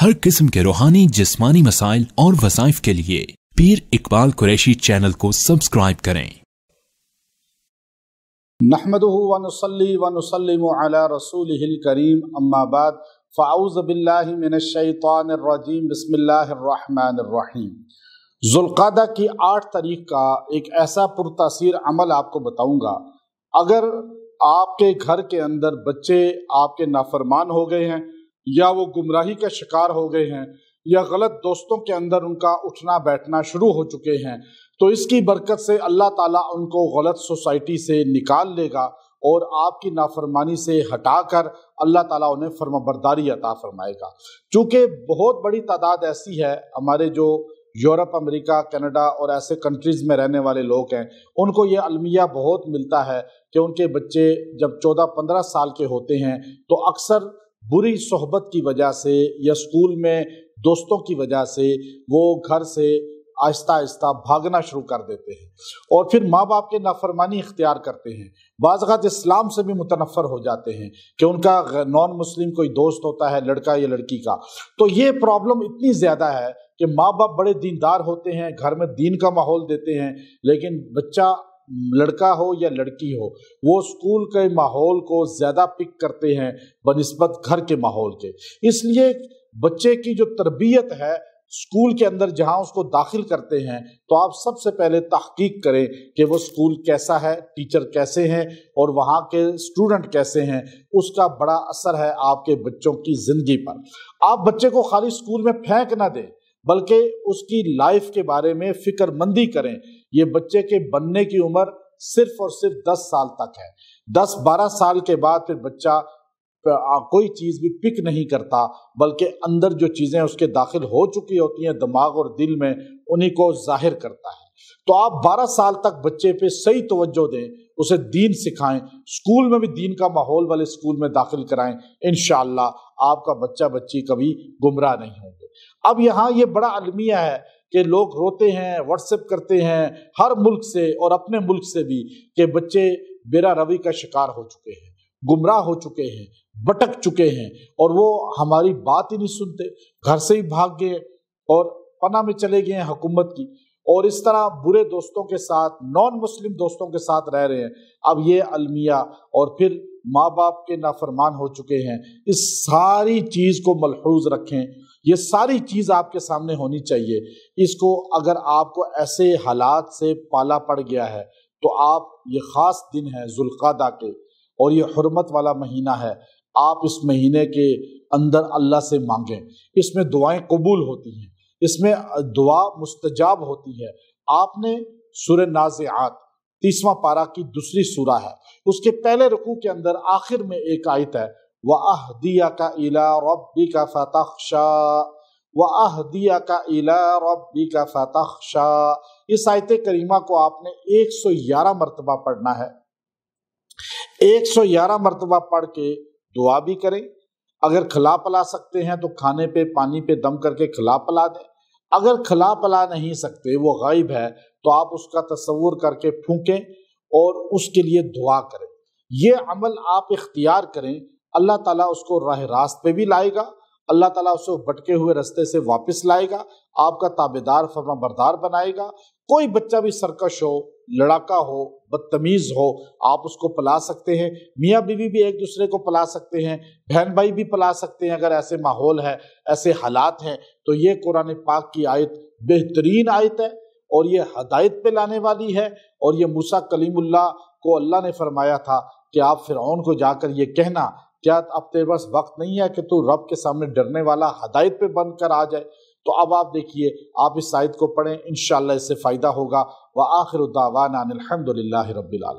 हर किस्म के रूहानी जिस्मानी मसाइल और वज़ाइफ के लिए पीर इकबाल कुरैशी चैनल को सब्सक्राइब करें। नहमदुहु व नुसल्ली व नुसल्लिमु अला रसूलिहिल करीम, अम्मा बाद, फ़अऊज़ु बिल्लाहि मिनश शैतानिर रजीम, बिस्मिल्लाहिर रहमानिर रहीम। ज़ुल्क़ादा की 8 तारीख का एक ऐसा पुरतासीर अमल आपको बताऊंगा। अगर आपके घर के अंदर बच्चे आपके नाफरमान हो गए हैं, या वो गुमराही का शिकार हो गए हैं, या गलत दोस्तों के अंदर उनका उठना बैठना शुरू हो चुके हैं, तो इसकी बरकत से अल्लाह ताला उनको गलत सोसाइटी से निकाल लेगा और आपकी नाफरमानी से हटाकर अल्लाह ताला उन्हें फर्माबरदारी अता फरमाएगा। चूँकि बहुत बड़ी तादाद ऐसी है, हमारे जो यूरोप, अमेरिका, कनाडा और ऐसे कंट्रीज़ में रहने वाले लोग हैं, उनको ये अलमिया बहुत मिलता है कि उनके बच्चे जब 14-15 साल के होते हैं तो अक्सर बुरी सोहबत की वजह से या स्कूल में दोस्तों की वजह से वो घर से आहिस्ता आहिस्ता भागना शुरू कर देते हैं और फिर माँ बाप के नाफरमानी इख्तियार करते हैं। बाज़ औक़ात इस्लाम से भी मुतनफ़र हो जाते हैं कि उनका नॉन मुस्लिम कोई दोस्त होता है, लड़का या लड़की का। तो ये प्रॉब्लम इतनी ज़्यादा है कि माँ बाप बड़े दीनदार होते हैं, घर में दीन का माहौल देते हैं, लेकिन बच्चा लड़का हो या लड़की हो, वो स्कूल के माहौल को ज़्यादा पिक करते हैं बनिस्बत घर के माहौल के। इसलिए बच्चे की जो तरबियत है स्कूल के अंदर जहां उसको दाखिल करते हैं, तो आप सबसे पहले तहकीक करें कि वो स्कूल कैसा है, टीचर कैसे हैं और वहाँ के स्टूडेंट कैसे हैं। उसका बड़ा असर है आपके बच्चों की ज़िंदगी पर। आप बच्चे को खाली स्कूल में फेंक ना दें, बल्कि उसकी लाइफ के बारे में फिक्रमंदी करें। ये बच्चे के बनने की उम्र सिर्फ और सिर्फ 10 साल तक है। 10-12 साल के बाद फिर बच्चा कोई चीज़ भी पिक नहीं करता, बल्कि अंदर जो चीज़ें उसके दाखिल हो चुकी होती हैं दिमाग और दिल में, उन्हीं को जाहिर करता है। तो आप 12 साल तक बच्चे पे सही तवज्जो दें, उसे दीन सिखाएं, स्कूल में भी दीन का माहौल वाले स्कूल में दाखिल कराएं। इंशाअल्लाह आपका बच्चा बच्ची कभी गुमराह नहीं होंगे। अब यहाँ ये बड़ा अलमिया है कि लोग रोते हैं, व्हाट्सएप करते हैं हर मुल्क से और अपने मुल्क से भी कि बच्चे बेरा रवी का शिकार हो चुके हैं, गुमराह हो चुके हैं, भटक चुके हैं और वो हमारी बात ही नहीं सुनते, घर से ही भाग गए और पनाह में चले गए हैं हुकूमत की, और इस तरह बुरे दोस्तों के साथ, नॉन मुस्लिम दोस्तों के साथ रह रहे हैं। अब ये अलमिया और फिर माँ बाप के नाफरमान हो चुके हैं। इस सारी चीज़ को मलहूज रखें, ये सारी चीज़ आपके सामने होनी चाहिए। इसको अगर आपको ऐसे हालात से पाला पड़ गया है तो आप, ये ख़ास दिन है ज़ुल्क़ादा के और ये हुर्मत वाला महीना है, आप इस महीने के अंदर अल्लाह से मांगें। इसमें दुआएं कबूल होती हैं, इसमें दुआ मुस्तजाब होती है। आपने सूरह नाज़िआत 30वां पारा की दूसरी सूरा है, उसके पहले रुकू के अंदर आखिर में एक आयत है, वअहदियका इला रब्बिका फतख्शा, वअहदियका इला रब्बिका फतख्शा। इस आयत करीमा को आपने 111 मरतबा पढ़ना है। 111 मरतबा पढ़ के दुआ भी करें। अगर खिला पला सकते हैं तो खाने पे, पानी पे दम करके खिला पला दें। अगर खिला पला नहीं सकते, वो गायब है, तो आप उसका तसव्वुर करके फूकें और उसके लिए दुआ करें। ये अमल आप इख्तियार करें, अल्लाह ताला उसको राह रास्त पे भी लाएगा, अल्लाह ताला उसको भटके हुए रास्ते से वापस लाएगा, आपका ताबेदार फरमाबरदार बनाएगा। कोई बच्चा भी सरकश हो, लड़ाका हो, बदतमीज हो, आप उसको पला सकते हैं। मियाँ बीवी भी एक दूसरे को पला सकते हैं, बहन भाई भी पला सकते हैं। अगर ऐसे माहौल है, ऐसे हालात हैं, तो ये कुरान पाक की आयत बेहतरीन आयत है और ये हदायत पे लाने वाली है। और ये मूसा कलीमुल्लाह को अल्लाह ने फरमाया था कि आप फिरौन को जाकर ये कहना, क्या अब तेरे पास वक्त नहीं है कि तू रब के सामने डरने वाला हदायत पे बन कर आ जाए। तो अब आप देखिए, आप इस आयत को पढ़ें, इंशाअल्लाह इससे फ़ायदा होगा। व आखिरु दावाना अनिल हम्दुलिल्लाहि रब्बिल आलमीन।